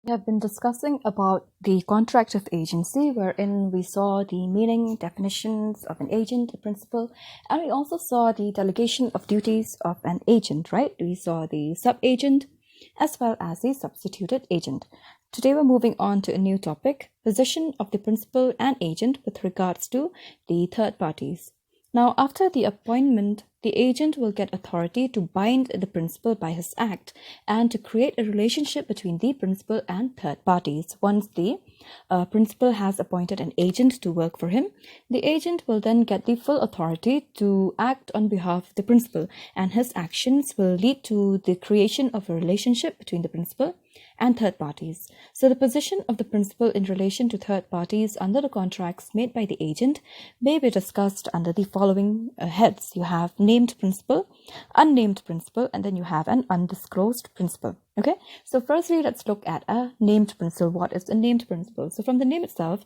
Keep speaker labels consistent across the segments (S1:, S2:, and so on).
S1: We have been discussing about the contract of agency, wherein we saw the meaning, definitions of an agent, a principal, and we also saw the delegation of duties of an agent, right? We saw the sub-agent as well as the substituted agent. Today we're moving on to a new topic, position of the principal and agent with regards to the third parties. Now, after the appointment, the agent will get authority to bind the principal by his act and to create a relationship between the principal and third parties. Once the principal has appointed an agent to work for him, the agent will then get the full authority to act on behalf of the principal, and his actions will lead to the creation of a relationship between the principal and third parties. So the position of the principal in relation to third parties under the contracts made by the agent may be discussed under the following heads. You have named principal, unnamed principal, and then you have an undisclosed principal. Okay, so firstly, let's look at a named principal. What is a named principal? So from the name itself,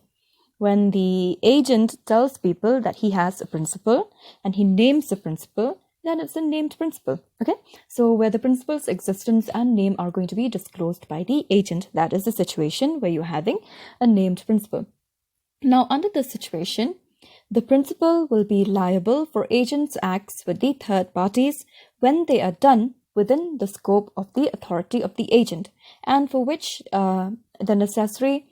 S1: when the agent tells people that he has a principal and he names the principal, then it's a named principal. Okay, so where the principal's existence and name are going to be disclosed by the agent, that is the situation where you're having a named principal. Now, under this situation, the principal will be liable for agent's acts with the third parties when they are done within the scope of the authority of the agent, and for which the necessary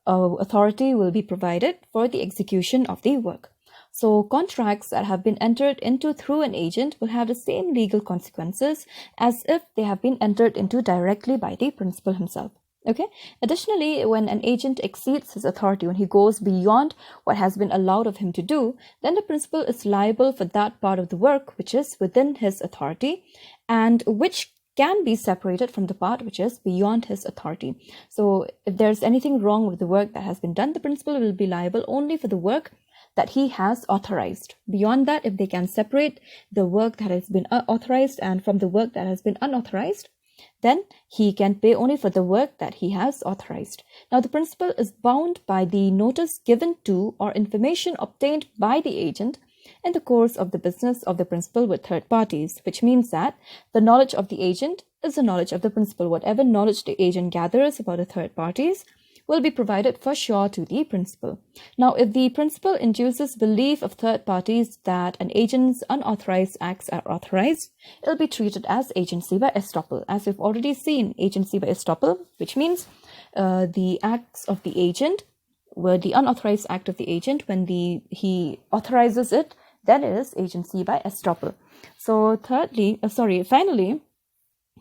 S1: authority will be provided for the execution of the work. So contracts that have been entered into through an agent will have the same legal consequences as if they have been entered into directly by the principal himself. Okay. Additionally, when an agent exceeds his authority, when he goes beyond what has been allowed of him to do, then the principal is liable for that part of the work which is within his authority and which can be separated from the part which is beyond his authority. So if there's anything wrong with the work that has been done, the principal will be liable only for the work that he has authorized. Beyond that, if they can separate the work that has been authorized and from the work that has been unauthorized, then he can pay only for the work that he has authorized. Now, the principal is bound by the notice given to or information obtained by the agent in the course of the business of the principal with third parties, which means that the knowledge of the agent is the knowledge of the principal. Whatever knowledge the agent gathers about the third parties will be provided for sure to the principal. Now, if the principal induces belief of third parties that an agent's unauthorized acts are authorized, it will be treated as agency by estoppel. As we've already seen, agency by estoppel, which means the acts of the agent, where the unauthorized act of the agent, when he authorizes it, then it is agency by estoppel. So finally,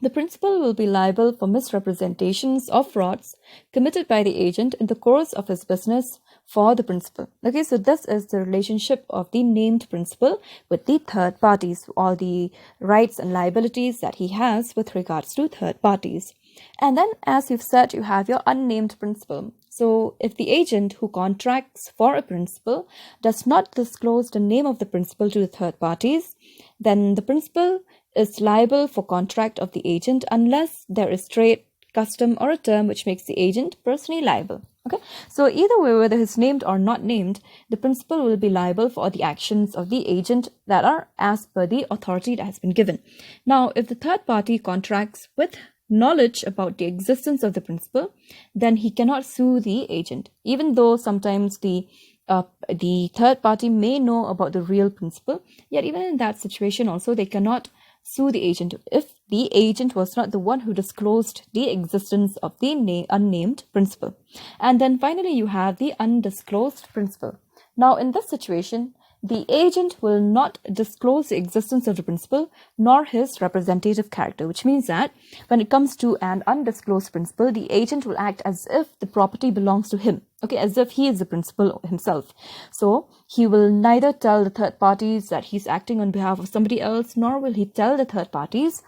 S1: the principal will be liable for misrepresentations or frauds committed by the agent in the course of his business for the principal. Okay, so this is the relationship of the named principal with the third parties, all the rights and liabilities that he has with regards to third parties. And then, as you've said, you have your unnamed principal. So if the agent who contracts for a principal does not disclose the name of the principal to the third parties, then the principal is liable for contract of the agent unless there is trade, custom, or a term which makes the agent personally liable. Okay, so either way, whether he's named or not named, the principal will be liable for the actions of the agent that are as per the authority that has been given. Now, if the third party contracts with knowledge about the existence of the principal, then he cannot sue the agent, even though sometimes the third party may know about the real principal. Yet even in that situation also, they cannot sue the agent if the agent was not the one who disclosed the existence of the unnamed principal. And then finally, you have the undisclosed principal. Now, in this situation, the agent will not disclose the existence of the principal nor his representative character, which means that when it comes to an undisclosed principal, the agent will act as if the property belongs to him, okay, as if he is the principal himself. So he will neither tell the third parties that he's acting on behalf of somebody else, nor will he tell the third parties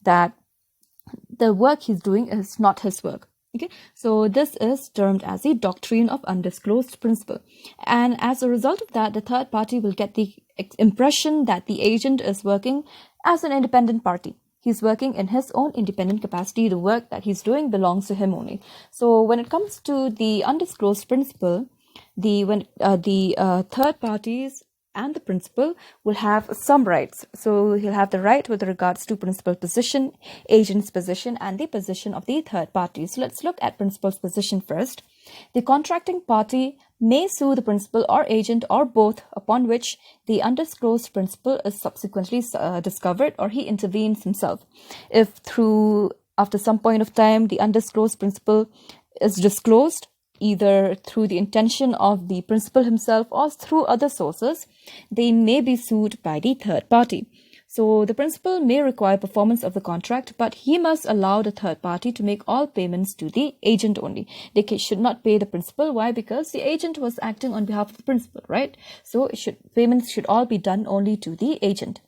S1: that the work he's doing is not his work. Okay, so this is termed as the doctrine of undisclosed principal. And as a result of that, the third party will get the impression that the agent is working as an independent party. He's working in his own independent capacity. The work that he's doing belongs to him only. So when it comes to the undisclosed principal, the third parties and the principal will have some rights. So he'll have the right with regards to principal position, agent's position, and the position of the third party. So let's look at principal's position first. The contracting party may sue the principal or agent or both, upon which the undisclosed principal is subsequently discovered or he intervenes himself. If after some point of time the undisclosed principal is disclosed, either through the intention of the principal himself or through other sources, they may be sued by the third party. So the principal may require performance of the contract, but he must allow the third party to make all payments to the agent only. They should not pay the principal. Why? Because the agent was acting on behalf of the principal, right? So payments should all be done only to the agent.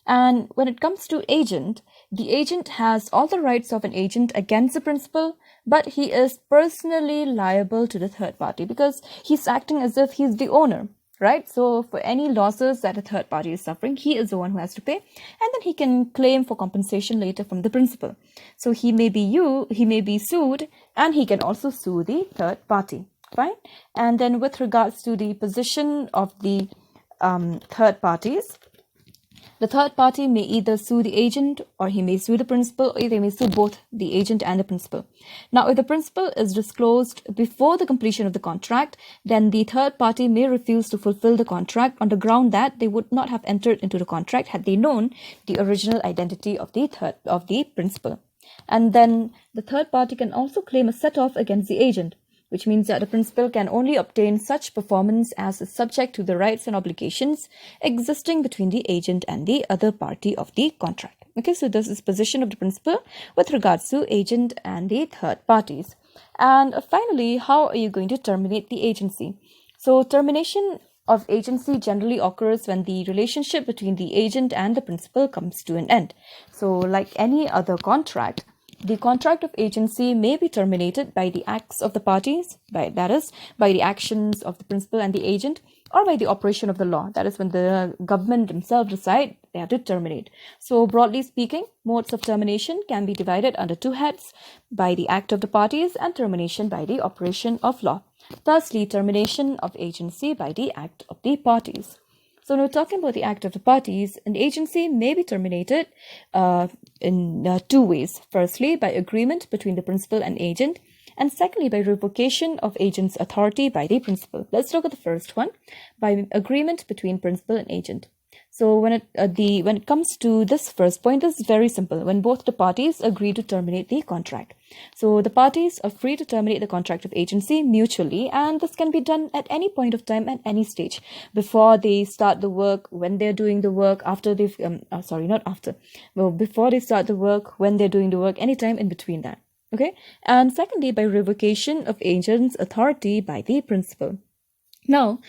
S1: And when it comes to agent, the agent has all the rights of an agent against the principal, but he is personally liable to the third party because he's acting as if he's the owner, right? So for any losses that a third party is suffering, he is the one who has to pay, and then he can claim for compensation later from the principal. So he may be sued, and he can also sue the third party. Fine. And then with regards to the position of the third parties, the third party may either sue the agent or he may sue the principal, or they may sue both the agent and the principal. Now, if the principal is disclosed before the completion of the contract, then the third party may refuse to fulfill the contract on the ground that they would not have entered into the contract had they known the original identity of the principal. And then the third party can also claim a set-off against the agent, which means that the principal can only obtain such performance as is subject to the rights and obligations existing between the agent and the other party of the contract. Okay, so this is position of the principal with regards to agent and the third parties. And finally, how are you going to terminate the agency? So termination of agency generally occurs when the relationship between the agent and the principal comes to an end. So like any other contract, the contract of agency may be terminated by the acts of the parties, by the actions of the principal and the agent, or by the operation of the law. That is when the government themselves decide they have to terminate. So broadly speaking, modes of termination can be divided under two heads: by the act of the parties and termination by the operation of law. Thusly, termination of agency by the act of the parties. So when we're talking about the act of the parties, an agency may be terminated in two ways. Firstly, by agreement between the principal and agent, and secondly, by revocation of agent's authority by the principal. Let's look at the first one, by agreement between principal and agent. So when it comes to this first point, it's very simple. When both the parties agree to terminate the contract. So the parties are free to terminate the contract of agency mutually, and this can be done at any point of time, at any stage. Before they start the work, when they're doing the work, after they've, before they start the work, when they're doing the work, anytime in between that. Okay. And secondly, by revocation of agent's authority by the principal. Now,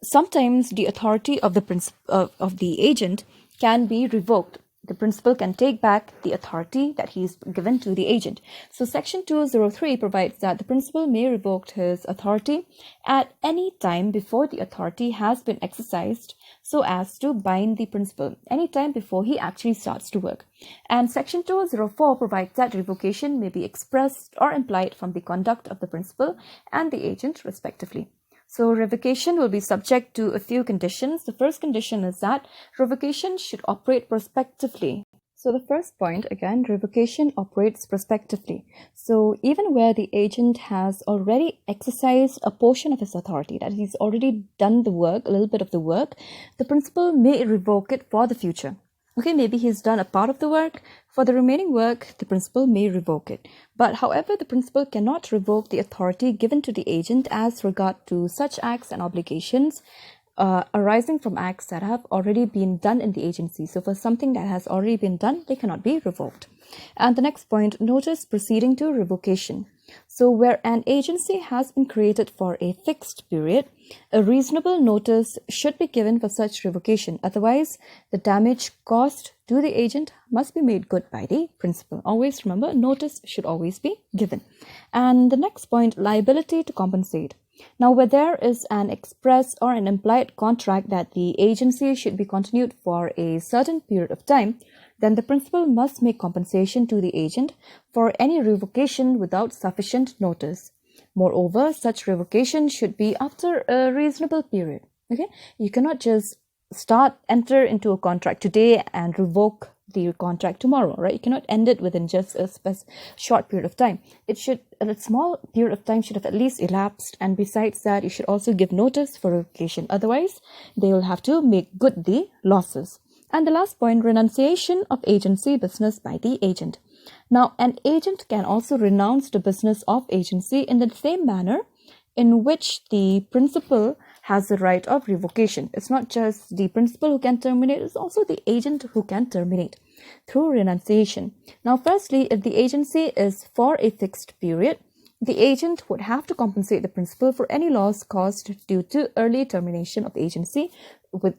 S1: sometimes the authority of the agent can be revoked. The principal can take back the authority that he's given to the agent. So Section 203 provides that the principal may revoke his authority at any time before the authority has been exercised so as to bind the principal, any time before he actually starts to work. And Section 204 provides that revocation may be expressed or implied from the conduct of the principal and the agent respectively. So revocation will be subject to a few conditions. The first condition is that revocation should operate prospectively. So the first point, again, revocation operates prospectively. So even where the agent has already exercised a portion of his authority, that he's already done the work, a little bit of the work, the principal may revoke it for the future. Okay, maybe he's done a part of the work. For the remaining work, the principal may revoke it. But however, the principal cannot revoke the authority given to the agent as regard to such acts and obligations arising from acts that have already been done in the agency. So for something that has already been done, they cannot be revoked. And the next point, notice proceeding to revocation. So where an agency has been created for a fixed period, a reasonable notice should be given for such revocation. Otherwise, the damage caused to the agent must be made good by the principal. Always remember, notice should always be given. And the next point, liability to compensate. Now, where there is an express or an implied contract that the agency should be continued for a certain period of time, then the principal must make compensation to the agent for any revocation without sufficient notice. Moreover, such revocation should be after a reasonable period. Okay, you cannot just enter into a contract today and revoke the contract tomorrow, right? You cannot end it within just a short period of time. A small period of time should have at least elapsed, and besides that, you should also give notice for revocation. Otherwise, they will have to make good the losses. And the last point, renunciation of agency business by the agent. Now, an agent can also renounce the business of agency in the same manner in which the principal has the right of revocation. It's not just the principal who can terminate, it's also the agent who can terminate through renunciation. Now, firstly, if the agency is for a fixed period, the agent would have to compensate the principal for any loss caused due to early termination of agency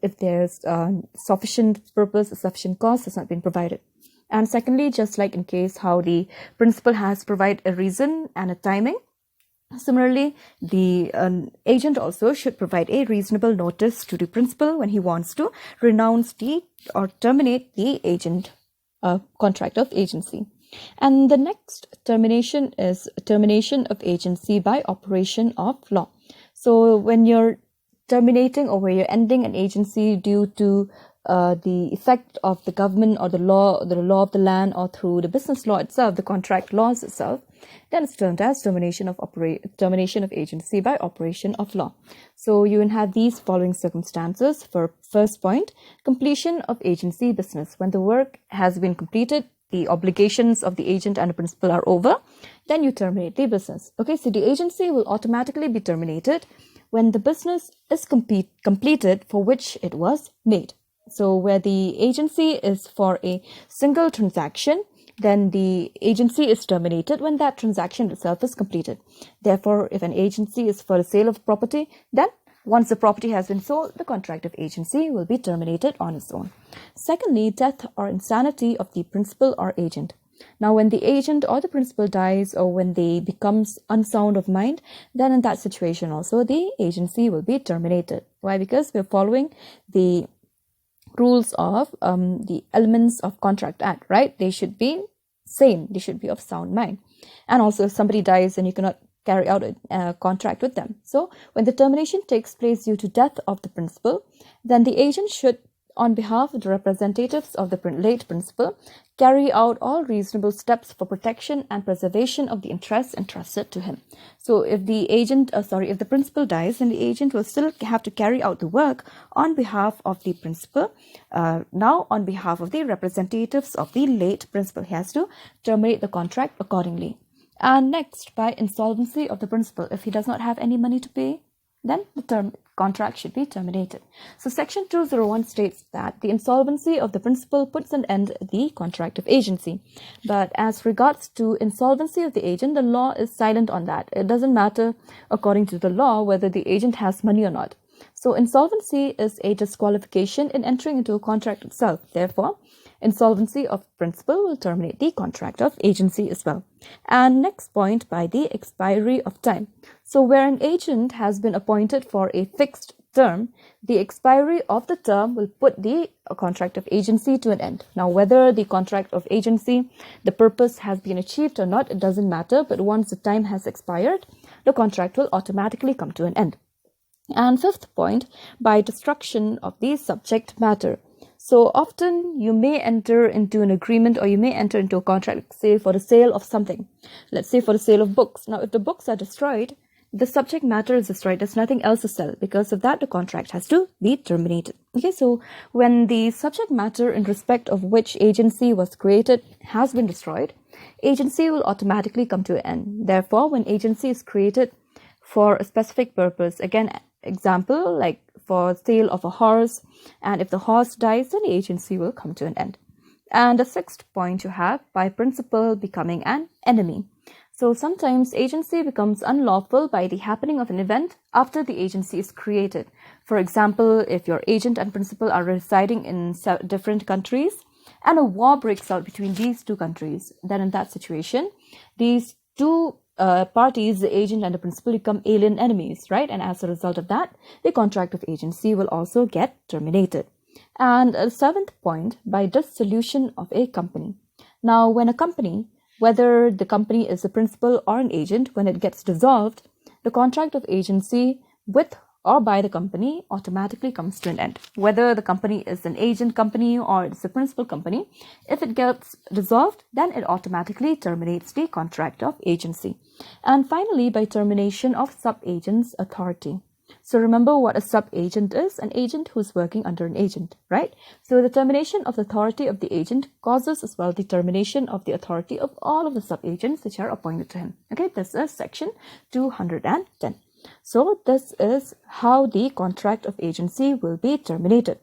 S1: if there's sufficient purpose, sufficient cause has not been provided. And secondly, just like in case how the principal has provided a reason and a timing, similarly, the agent also should provide a reasonable notice to the principal when he wants to renounce or terminate the agent contract of agency. And the next termination is termination of agency by operation of law. So when you're terminating or where you're ending an agency due to the effect of the government or the law of the land, or through the business law itself, the contract laws itself, then it's termed as termination of agency by operation of law. So you will have these following circumstances. For first point, completion of agency business. When the work has been completed, the obligations of the agent and the principal are over, then you terminate the business. Okay, so the agency will automatically be terminated when the business is completed for which it was made. So where the agency is for a single transaction, then the agency is terminated when that transaction itself is completed. Therefore, if an agency is for the sale of property, then once the property has been sold, the contract of agency will be terminated on its own. Secondly, death or insanity of the principal or agent. Now, when the agent or the principal dies, or when they becomes unsound of mind, then in that situation also the agency will be terminated. Why? Because we're following the rules of the elements of Contract Act, right? They should be sane. They should be of sound mind. And also, if somebody dies, then you cannot carry out a contract with them. So when the termination takes place due to death of the principal, then the agent should, on behalf of the representatives of the late principal, carry out all reasonable steps for protection and preservation of the interests entrusted to him. So if the principal dies, then the agent will still have to carry out the work on behalf of the principal. Now, on behalf of the representatives of the late principal, he has to terminate the contract accordingly. And next, by insolvency of the principal, if he does not have any money to pay, then the contract should be terminated. So Section 201 states that the insolvency of the principal puts an end to the contract of agency. But as regards to insolvency of the agent, the law is silent on that. It doesn't matter, according to the law, whether the agent has money or not. So insolvency is a disqualification in entering into a contract itself. Therefore, insolvency of principal will terminate the contract of agency as well. And next point, by the expiry of time. So where an agent has been appointed for a fixed term, the expiry of the term will put the contract of agency to an end. Now, whether the contract of agency, the purpose has been achieved or not, it doesn't matter. But once the time has expired, the contract will automatically come to an end. And fifth point, by destruction of the subject matter. So often you may enter into an agreement, or you may enter into a contract, say for the sale of something. Let's say for the sale of books. Now, if the books are destroyed, the subject matter is destroyed. There's nothing else to sell. Because of that, the contract has to be terminated. Okay, so when the subject matter in respect of which agency was created has been destroyed, agency will automatically come to an end. Therefore, when agency is created for a specific purpose, again, example, like for sale of a horse, and if the horse dies, then the agency will come to an end. And the sixth point you have, by principal becoming an enemy. So sometimes agency becomes unlawful by the happening of an event after the agency is created. For example, if your agent and principal are residing in different countries and a war breaks out between these two countries, then in that situation, these two parties, the agent and the principal, become alien enemies, right? And as a result of that, the contract of agency will also get terminated. And a seventh point, by dissolution of a company. Now, when a company, whether the company is a principal or an agent, when it gets dissolved, the contract of agency with or by the company automatically comes to an end. Whether the company is an agent company or it's a principal company, if it gets dissolved, then it automatically terminates the contract of agency. And finally, by termination of sub-agent's authority. So remember what a sub-agent is, an agent who's working under an agent, right? So the termination of the authority of the agent causes as well the termination of the authority of all of the sub-agents which are appointed to him. Okay, this is section 210. So this is how the contract of agency will be terminated.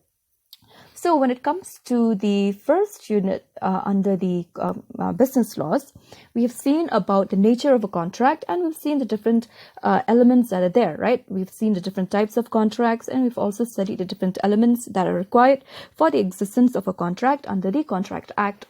S1: So when it comes to the first unit under the business laws, we have seen about the nature of a contract, and we've seen the different elements that are there, right? We've seen the different types of contracts, and we've also studied the different elements that are required for the existence of a contract under the Contract Act.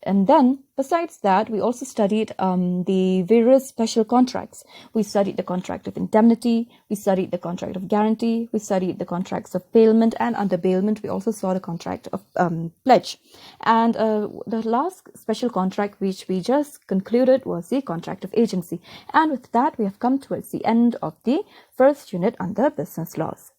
S1: And then, besides that, we also studied the various special contracts. We studied the contract of indemnity, we studied the contract of guarantee, we studied the contracts of bailment, and under bailment, we also saw the contract of pledge. And the last special contract which we just concluded was the contract of agency. And with that, we have come towards the end of the first unit under business laws.